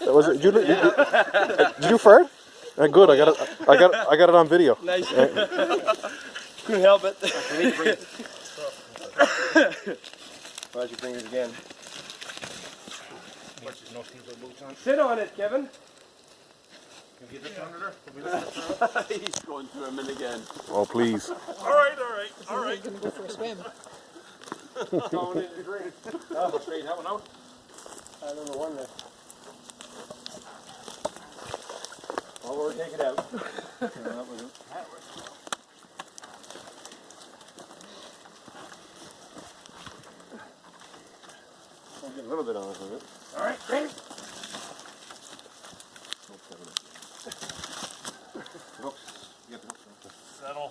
Was it? Did you fart? Good. I got it on video. Nice. Couldn't help it. Watch your fingers again. Sit on it, Kevin. He's going through a minute again. Oh, please. All right. I'm gonna go for a swim. Going in the drink. Oh, straight that one out. I don't know one there. Oh, we'll take it out. I'll get a little bit on it with it. All right, ready? Hooks. You got the hooks. Settle.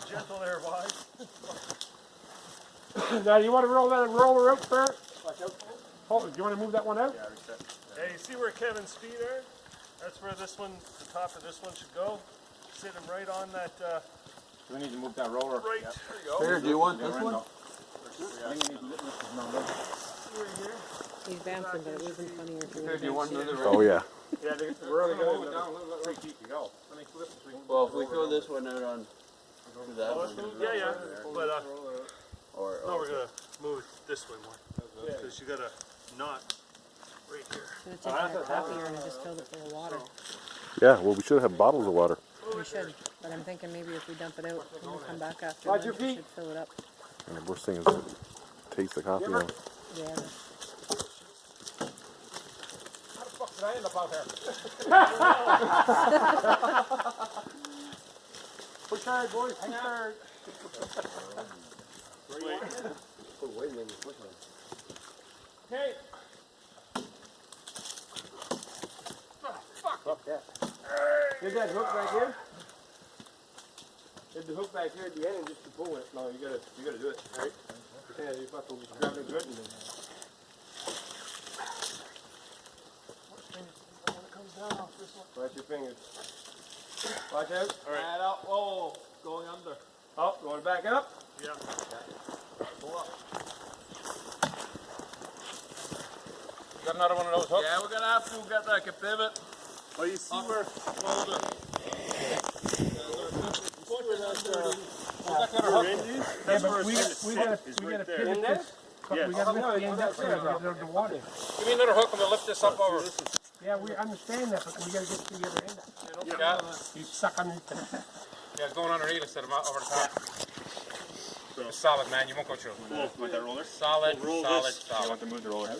Gentle there, wise. Now, you want to roll that roller out first? Hold it. Do you want to move that one out? Yeah, reset. Hey, you see where Kevin's feet are? That's where this one, the top of this one should go. Sit him right on that. We need to move that roller. Right. There you go. Here, do you want this one? He's bouncing, but it would have been funnier if he Here, would do you want have another Oh yeah. Yeah, we're only going to down 3 feet to go. Well, if we throw this one out on to that one. Yeah. But Or, no, we're gonna move it this way more because you got a knot right here. Should have taken our copier and just filled it full of water. Yeah. Well, we should have bottles of water. We should, but I'm thinking maybe if we dump it out and we come back after, Watch then your we feet. should fill it up. And the worst thing is to taste the coffee. Now. Yeah. How the fuck did I end up out here? Push hard, boys. Push hard. Okay. Fuck that. Here's that hook right here. There's the hook back here at the end and just to pull it. No, you gotta do it, right? Yeah, you fucking grab it good and then. Watch your fingers. Watch out. All right. Head up. Whoa, going under. Oh, you want to back up? Yeah. Got another one of those hooks? Yeah, we're gonna have to get like a pivot. Oh, you see where? That's Where Randy is? That's where we it's gotta gonna sit, is right there. In there? Yes. We gotta lift the end up there, the water. Give me another hook and we'll lift this up over. Yeah, we understand that, but we gotta get to the other end. Yeah. You suck underneath it. Yeah, it's going underneath instead of over the top. It's solid, man. You won't go through. Whoa, with that roller? Solid, Roll solid, this. solid. You want to move the roller?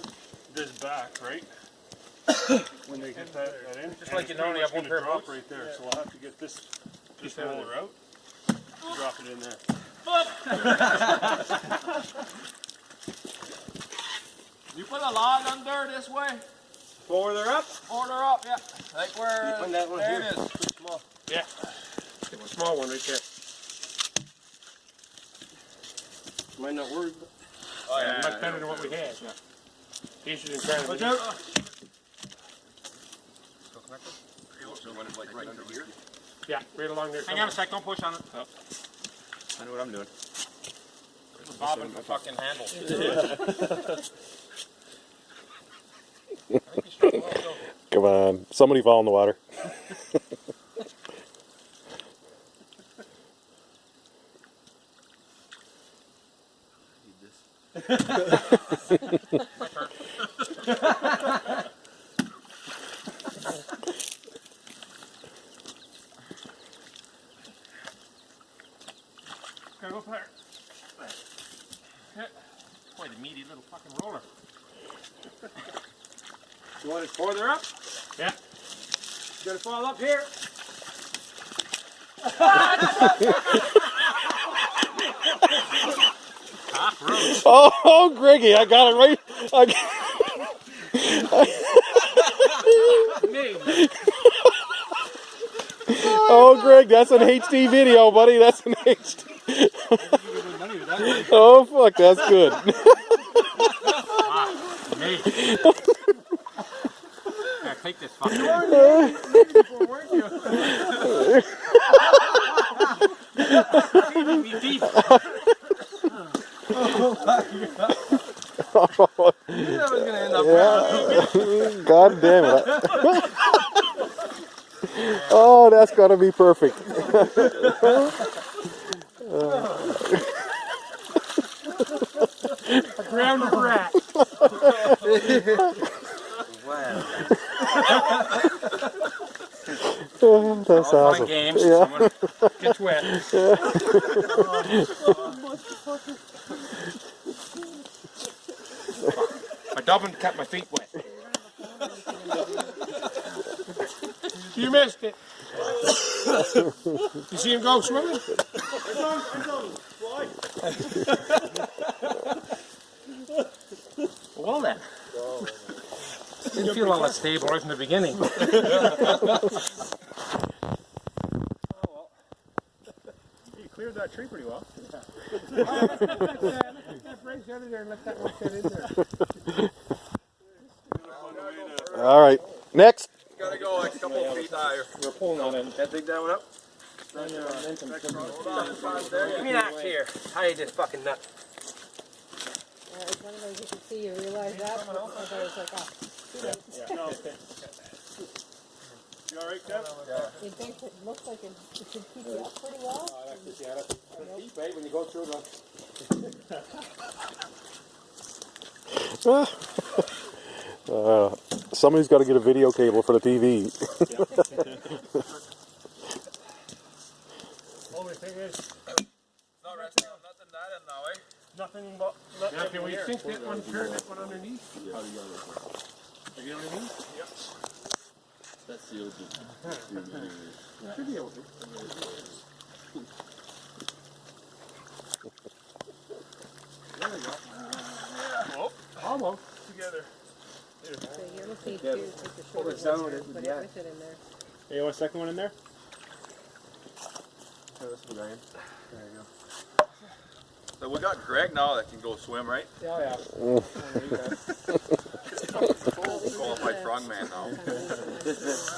This back, right? When they get that in. Just like you normally have one pair of drop boots. right there, so we'll have to get this roller out. Drop it in there. You put a log under this way. Further up. Further up, yeah. Like where Put that one there here. it is. Too small. Yeah. Get the small one right there. Might not work. Oh yeah. Much better than what we had. Easier than trying to. Watch out. Yeah, right along there. Hang on a sec, don't push on it. Oh. I know what I'm doing. Bobbing for fucking handles. Come on. Somebody fall in the water. Okay, go there. Quite a meaty little fucking roller. You want it further up? Yeah. You gotta fall up here. Oh, Greggy, I got it right. Oh, Greg, that's an HD video, buddy. That's an HD. Oh, fuck, that's good. Take this fucking That was gonna end up Yeah. God damn it. Oh, that's gotta be perfect. A grounded rat. wow. That's Fun awesome. and games. Yeah. Someone gets wet. I doubled kept my feet wet. You missed it. You see him go swimming? Well then. Didn't feel all that stable right from the beginning. You cleared that tree pretty well. All right. Next. Gotta go like a couple of feet higher. We're pulling on it. That big that one up? Give There me an axe here. Tie this fucking nut. Yeah, it's one of those you can see, you realize that, but I was like, oh, too late. You alright, Kev? You think it looks like it should keep you up pretty well? Right, when you go through the... Somebody's got to get a video cable for the TV. Only thing is, Not resting on nothing that end now, eh? nothing but Now, can we sink that one, turn that one underneath? You know what I mean? That's the OG. Should be able to. Almost. together. So you're gonna see two, take the shorter it down one with here, it, put yeah. it with it in there. Hey, you want a second one in there? So we got Greg now that can go swim, right? Yeah, yeah. Qualified frogman now.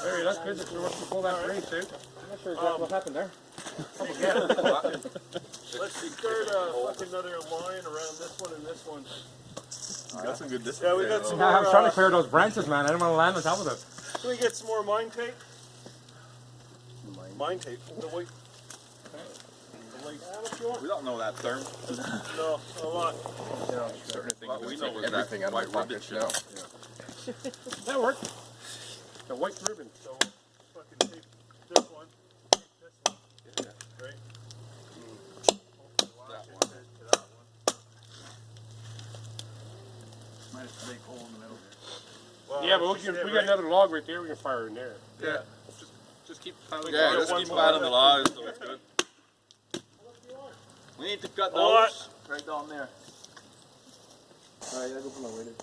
Harry, that's good that you're working to pull that race, dude. I'm not sure exactly what happened there. Let's start fucking another line around this one and this one. Got some good distance. Yeah, we got some Yeah, I'm more, trying to clear those branches, man. I didn't want to land on top of them. Can we get some more mine tape? Mine tape. The white. We don't know that term. No, a lot. Certain things we know is that white ribbon shit. That worked. The white ribbon. So fucking tape this one. Tape this one. Right? That one. To that one. Minus the big hole in the middle. Well, Yeah, but that's we just it, got another log right there. We can fire in there. Yeah. Just keep. Yeah, just keep fighting the logs so it's good. We need to cut A lot. those right down there. Alright, I gotta go for my waiter.